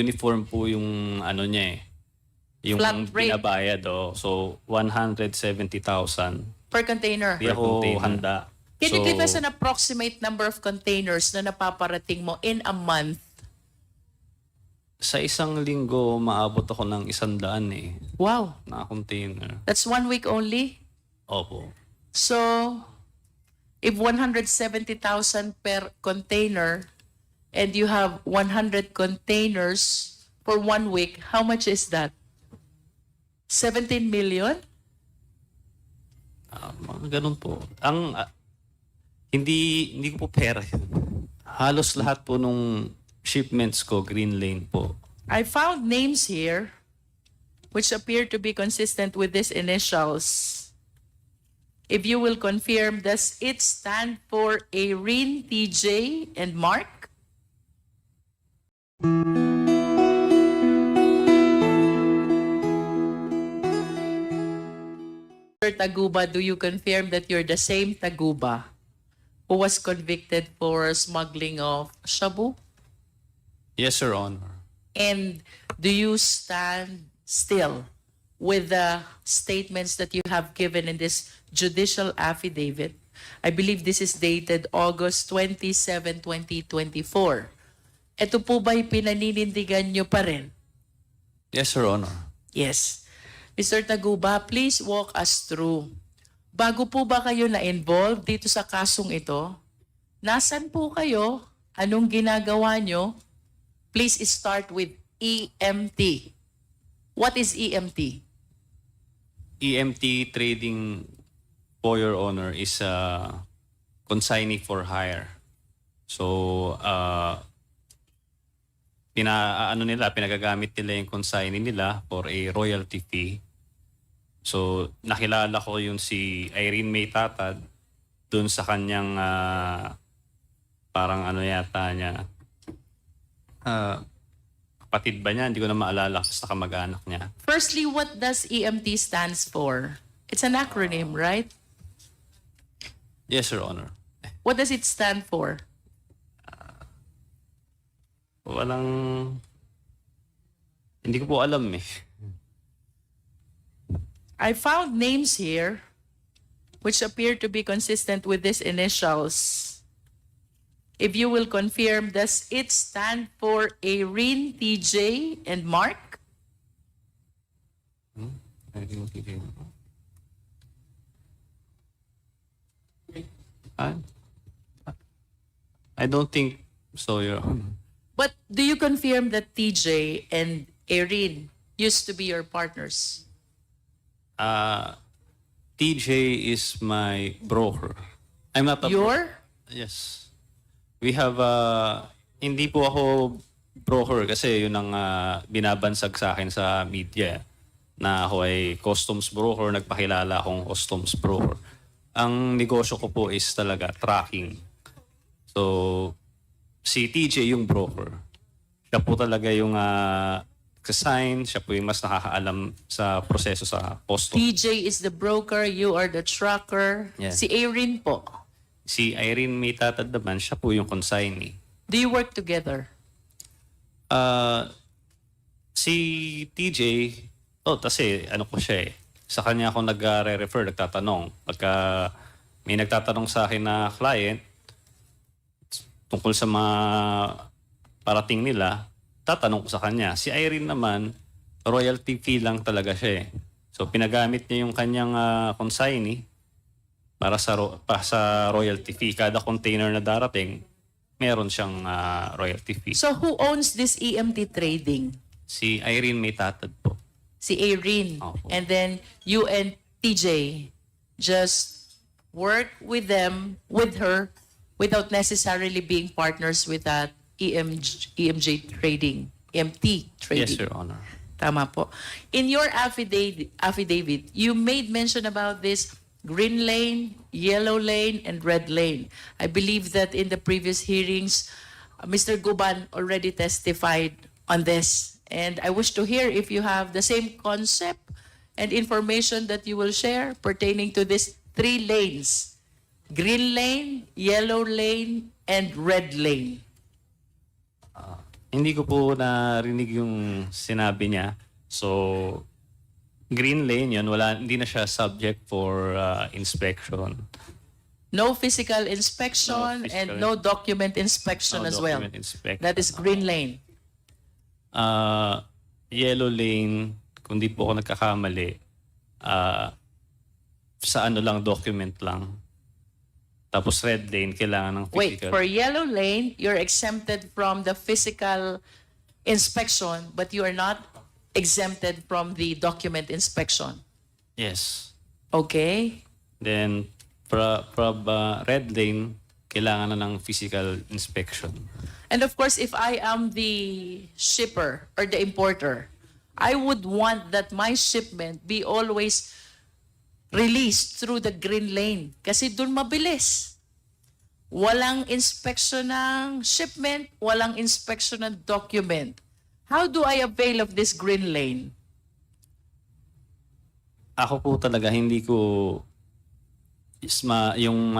uniform po yung ano niya eh. Yung Flat rate. binabayad. So, 170,000. Per container. Di ako handa. Can you So, give us an approximate number of containers na napaparating mo in a month? sa isang linggo, maabot ako ng 100 eh, Wow. na container. That's 1 week only? Opo. So, if 170,000 per container and you have 100 containers for 1 week, how much is that? 17 million? Mga ganun po. Hindi ko po pera yun. Halos lahat po nung shipments ko, Green Lane po. I found names here which appear to be consistent with these initials. If you will confirm, does it stand for Erin, TJ, and Mark? Mr. Taguba, do you confirm that you're the same Taguba who was convicted for smuggling of shabu? Yes, Your Honor. And do you stand still with the statements that you have given in this judicial affidavit? I believe this is dated August 27, 2024. Ito po ba'y pinaninindigan nyo pa rin? Yes, Your Honor. Yes. Mr. Taguba, please walk us through. Bago po ba kayo na-involve dito sa kasong ito? Nasaan po kayo? Anong ginagawa nyo? Please start with EMT. What is EMT? EMT Trading, for Your Honor, is a consignee for hire. So, pinagagamit nila yung consignee nila for a royalty fee. So, nakilala ko yung si Irene May Tatad dun sa kanyang parang ano yata niya. Kapatid ba niya? Hindi ko na maalala sa kamag-anak niya. Firstly, what does EMT stands for? It's an acronym, right? Yes, Your Honor. What does it stand for? Hindi ko po alam eh. I found names here which appear to be consistent with these initials. If you will confirm, does it stand for Erin, TJ, and Mark? I don't think so, Your Honor. But do you confirm that TJ and Erin used to be your partners? TJ is my broker. I'm not a Your? Yes. We have hindi po ako broker kasi yun ang binabansag sa akin sa media na ako ay customs broker, nagpakilala akong customs broker. Ang negosyo ko po is talaga tracking. So, si TJ yung broker. Siya po talaga yung sign, siya po yung mas nakakaalam sa proseso sa customs. TJ is the broker, you are the tracker. Yeah. Si Erin po. Si Irene May Tatad naman, siya po yung consignee. Do you work together? Si TJ, kasi ano ko siya eh. Sa kanya ako nagre-refer, nagtatanong. Pagka may nagtatanong sa akin na client tungkol sa mga parating nila, tatanong ko sa kanya. Si Irene naman, royalty fee lang talaga siya eh. So pinagamit niya yung kanyang consignee para sa royalty fee. Kada container na darating, meron siyang royalty fee. So who owns this EMT trading? Si Irene May Tatad po. Si Erin. Opo. And then you and TJ just work with her, without necessarily being partners with that EMJ trading, EMT trading. Yes, Your Honor. Tama po. In your affidavit, you made mention about this green lane, yellow lane, and red lane. I believe that in the previous hearings, Mr. Guban already testified on this. And I wish to hear if you have the same concept and information that you will share pertaining to these 3 lanes: green lane, yellow lane, and red lane. Hindi ko po narinig yung sinabi niya. So, green lane yun, hindi na siya subject for inspection. No physical inspection No physical- and no document inspection No as well. document inspection. That is green lane. Yellow lane, kung di po ako nagkakamali, sa ano lang, document lang. Tapos red lane, kailangan ng Wait, physical. for yellow lane, you're exempted from the physical inspection, but you are not exempted from the document inspection. Yes. Okay? Then, from red lane, kailangan na ng physical inspection. And of course, if I am the shipper or the importer, I would want that my shipment be always released through the green lane. Kasi dun mabilis. Walang inspection ng shipment, walang inspection ng document. How do I avail of this green lane? Ako po talaga, hindi ko yung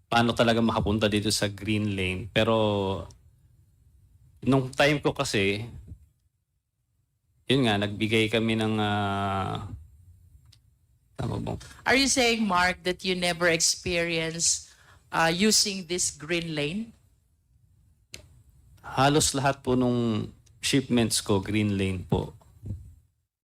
paano talaga makapunta dito sa green lane. Pero nung time ko kasi, yun nga, nagbigay kami ng tama ba? Are you saying, Mark, that you never experienced using this green lane? Halos lahat po nung shipments ko, green lane po.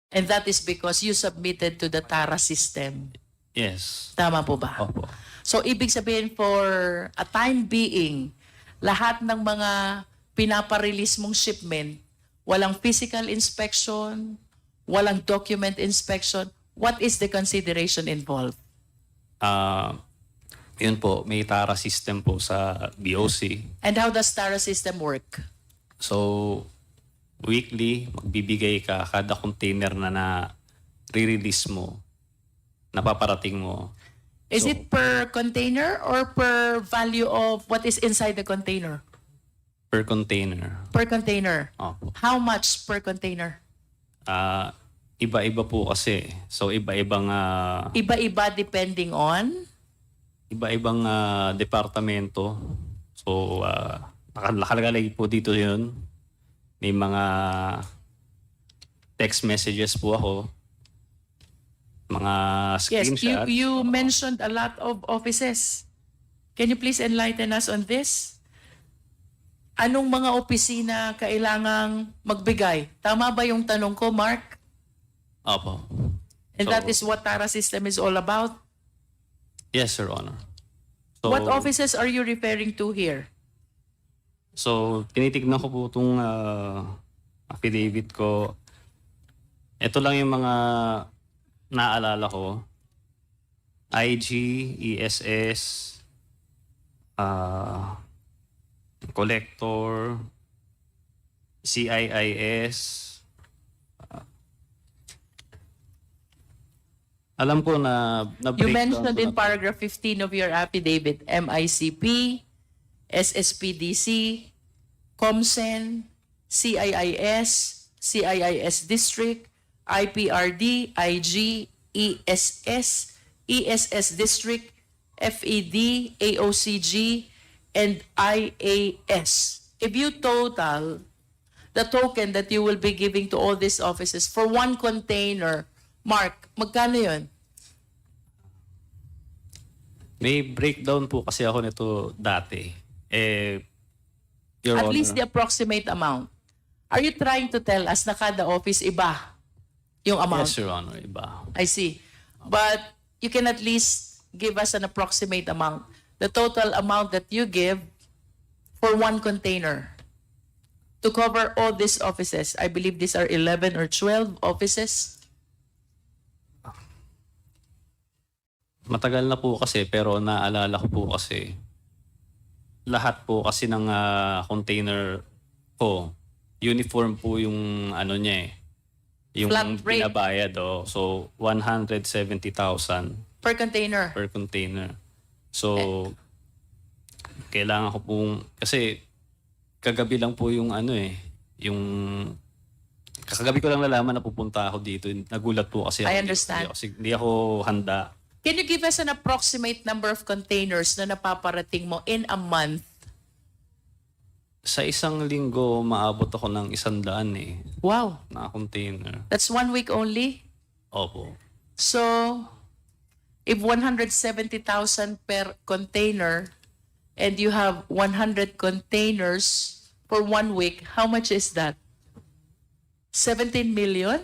And that is because you submitted to the TARA system. Yes. Tama po ba? Opo. So, ibig sabihin for a time being, lahat ng mga pinaparelease mong shipment, walang physical inspection, walang document inspection, what is the consideration involved? Yun po, may TARA system po sa BOC. And how does TARA system work? So, weekly, magbibigay ka kada container na re-release mo, napaparating mo. Is So, it per container or per value of what is inside the container? per container. Per container. Opo. How much per container? Iba-iba po kasi. So, iba-ibang Iba-iba depending on? iba-ibang departamento. So, nakalagay po dito yun. May mga text messages po ako. Mga Yes, screenshots. you mentioned a lot of offices. Can you please enlighten us on this? Anong mga opisina kailangang magbigay? Tama ba yung tanong ko, Mark? Opo. And So, that is what TARA system is all about? Yes, Your Honor. So, What offices are you referring to here? So, tinitignan ko po itong affidavit ko. Ito lang yung mga naalala ko. IG, ESS, Collector, CIIS. Alam ko na You breakdown mentioned ko in na to. paragraph 15 of your affidavit, MICP, SSPDC, COMSEN, CIIS, CIIS District, IPRD, IG, ESS, ESS District, FED, AOCG, and IAS. If you total the token that you will be giving to all these offices for one container, Mark, magkano yun? May breakdown po kasi ako nito dati. Your At Honor, least the approximate amount. Are you trying to tell us na kada office iba yung amount? yes, Your Honor, iba. I see. But you can at least give us an approximate amount. The total amount that you give for one container to cover all these offices. I believe these are 11 or 12 offices. Matagal na po kasi pero naalala ko po kasi lahat po kasi ng container ko, uniform po yung ano niya eh. Yung Flat rate. binabayad So 170,000 Per container. per container. So kailangan ko pong kasi kagabi lang po yung ano eh, yung kagabi ko lang nalaman na pupunta ako dito. Nagulat po kasi ako. I understand. Hindi ako handa. Can you give us an approximate number of containers na napaparating mo in a month? Sa isang linggo, maabot ako ng 100 eh, Wow. na container. That's 1 week only? Opo. So, if 170,000 per container and you have 100 containers for 1 week, how much is that? 17 million?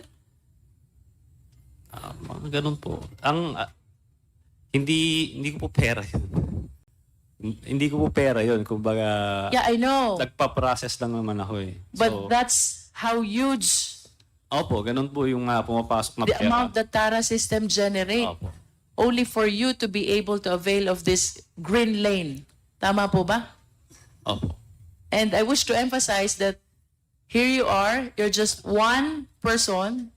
Mga ganun po. Hindi ko po pera yun. Hindi ko po pera yun. Kumbaga, Yeah, I know. nagpa-process lang naman ako eh. But that's how huge Opo, ganun po yung pumapasok na the pera. amount the Tara system generate. Opo. Only for you to be able to avail of this green lane. Tama po ba? Opo. And I wish to emphasize that here you are, you're just one person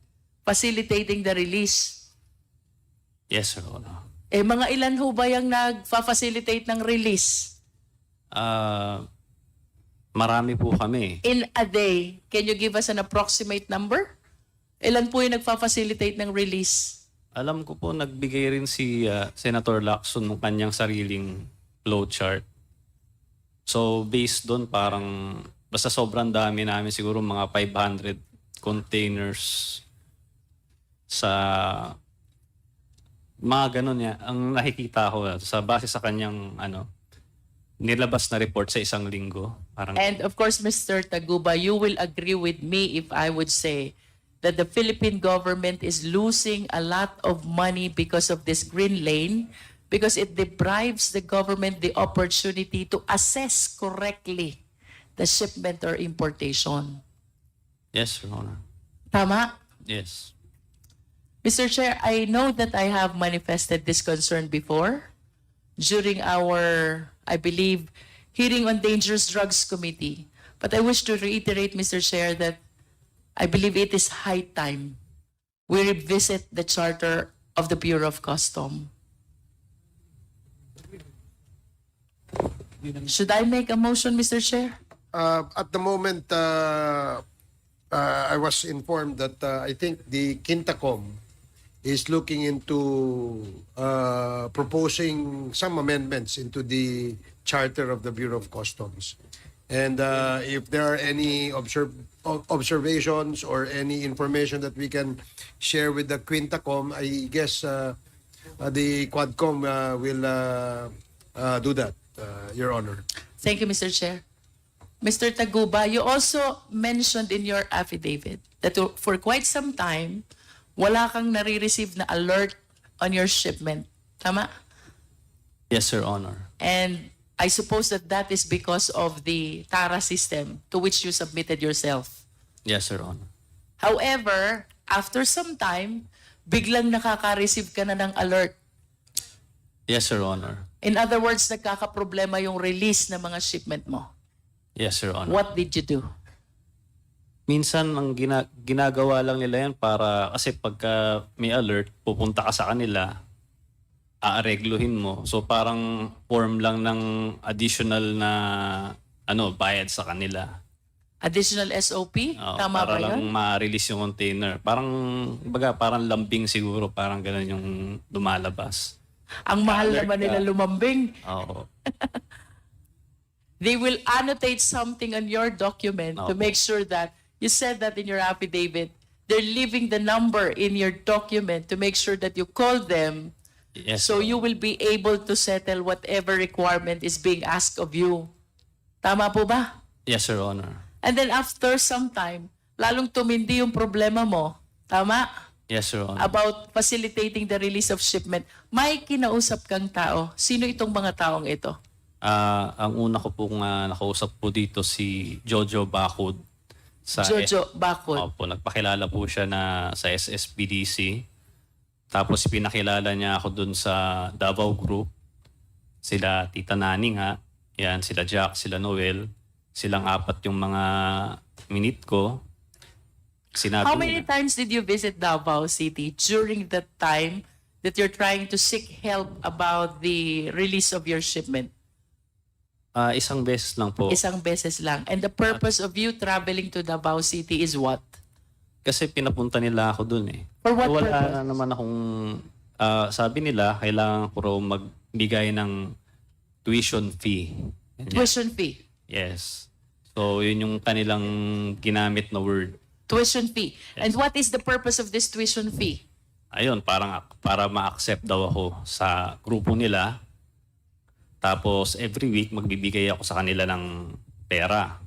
facilitating the release. Yes, Your Honor. Eh, mga ilan ho ba yung nagfa-facilitate ng release? Marami po kami. In a day, can you give us an approximate number? Ilan po yung nagfa-facilitate ng release? Alam ko po, nagbigay rin si Senator Lacson ng kanyang sariling flowchart. So, based doon, parang basta sobrang dami namin, siguro mga 500 containers sa mga ganun niya. Ang nakikita ko sa base sa kanyang nilabas na report sa isang linggo. Parang, And of course, Mr. Taguba, you will agree with me if I would say that the Philippine government is losing a lot of money because of this green lane, because it deprives the government the opportunity to assess correctly the shipment or importation. yes, Your Honor. Tama? Yes. Mr. Chair, I know that I have manifested this concern before during our, I believe, hearing on Dangerous Drugs Committee. But I wish to reiterate, Mr. Chair, that I believe it is high time we revisit the charter of the Bureau of Custom. Should I make a motion, Mr. Chair? At the moment, I was informed that I think the Quintacom is looking into proposing some amendments into the charter of the Bureau of Customs. And if there are any observations or any information that we can share with the Quintacom, I guess the Quadcom will do that, Your Honor. Thank you, Mr. Chair. Mr. Taguba, you also mentioned in your affidavit that for quite some time, wala kang nare-receive na alert on your shipment. Tama? Yes, Your Honor. And I suppose that that is because of the TARA system to which you submitted yourself. Yes, Your Honor. However, after some time, biglang nakaka-receive ka na ng alert. Yes, Your Honor. In other words, nagkakaproblema yung release ng mga shipment mo. Yes, Your Honor. What did you do? Minsan, ang ginagawa lang nila yan para, kasi pagka may alert, pupunta ka sa kanila, aaregluhin mo. So parang form lang ng additional na bayad sa kanila. Additional SOP? Tama para ba lang yun? ma-release yung container. Parang lambing siguro, parang gano'n yung lumalabas. Ang mahal Alert naman ka. nila lumambing. Oo. They will annotate something on your document to Opo. make sure that, you said that in your affidavit, they're leaving the number in your document to make sure that you call them Yes. so you will be able to settle whatever requirement is being asked of you. Tama po ba? Yes, Your Honor. And then after some time, lalong tumindi yung problema mo. Tama? Yes, Your Honor. About facilitating the release of shipment. May kinausap kang tao. Sino itong mga taong ito? Ang una ko pong nakausap po dito si Jojo Bacud. Jojo Bacud. Opo, nagpakilala po siya na sa SSBDC. Tapos pinakilala niya ako dun sa Davao Group. Sila Tita Nani nga. Yan, sila Jack, sila Noel. Silang 4 yung mga minute ko. Sinabi How nila- many times did you visit Davao City during that time that you're trying to seek help about the release of your shipment? Isang beses lang po. Isang beses lang. And the purpose of you traveling to Davao City is what? Kasi pinapunta nila ako dun eh. For what Wala purpose? na naman akong... sabi nila, kailangan ko raw magbigay ng tuition fee. Ganyan. Tuition fee. Yes. So, yun yung kanilang ginamit na word. Tuition fee. And what is the purpose of this tuition fee? Ayun, parang para ma-accept daw ako sa grupo nila. Tapos, every week, magbibigay ako sa kanila ng pera.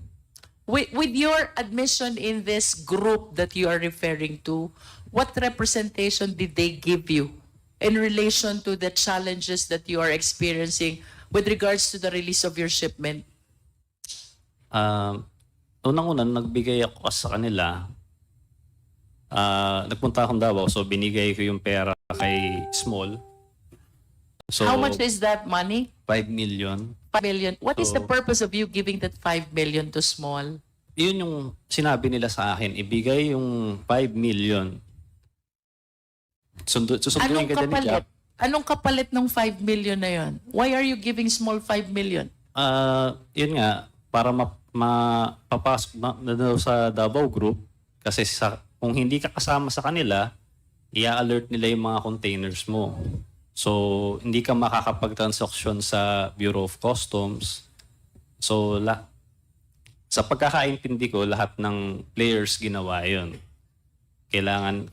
With your admission in this group that you are referring to, what representation did they give you in relation to the challenges that you are experiencing with regards to the release of your shipment? Unang-una, nagbigay ako sa kanila. Nagpunta akong Davao, so binigay ko yung pera kay Small. So, How much is that money? 5 million. 5 million. What is the So- purpose of you giving that 5 million to Small? Yun yung sinabi nila sa akin, ibigay yung 5 million. Susunduin Anong ka dyan ni kapalit? Jack. Anong kapalit ng 5 million na yon? Why are you giving Small 5 million? Yun nga, para mapapasok na daw sa Davao Group, kasi kung hindi ka kasama sa kanila, i-alert nila yung mga containers mo. So, hindi ka makakapag-transaction sa Bureau of Customs. So, sa pagkakaintindi ko, lahat ng players ginawa yun. Kailangan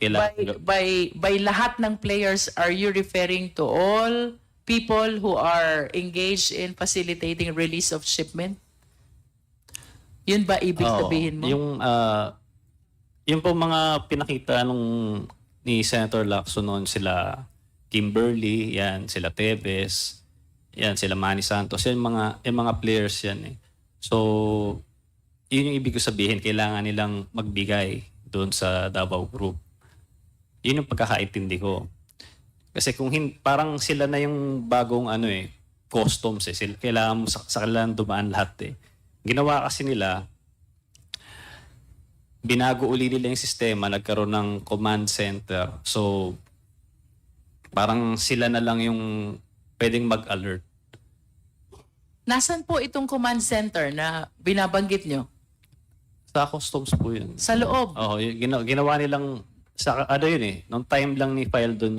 By lahat ng players, are you referring to all people who are engaged in facilitating release of shipment? Yun ba ibig Oo. sabihin mo? Yung po mga pinakita ni Senator Lacson noon, sila Kimberly, yan, sila Tevez, yan, sila Manny Santos, yung mga players yan eh. So, yun yung ibig ko sabihin, kailangan nilang magbigay doon sa Davao Group. Yun yung pagkakaintindi ko. Kasi kung parang sila na yung bagong customs eh. Kailangan sa kailangan dumaan lahat eh. Ginawa kasi nila, binago uli nila yung sistema, nagkaroon ng command center. So, parang sila na lang yung pwedeng mag-alert. Nasaan po itong command center na binabanggit nyo? Sa customs po yun. Sa loob. Oo, ginawa nilang, nung time lang ni file doon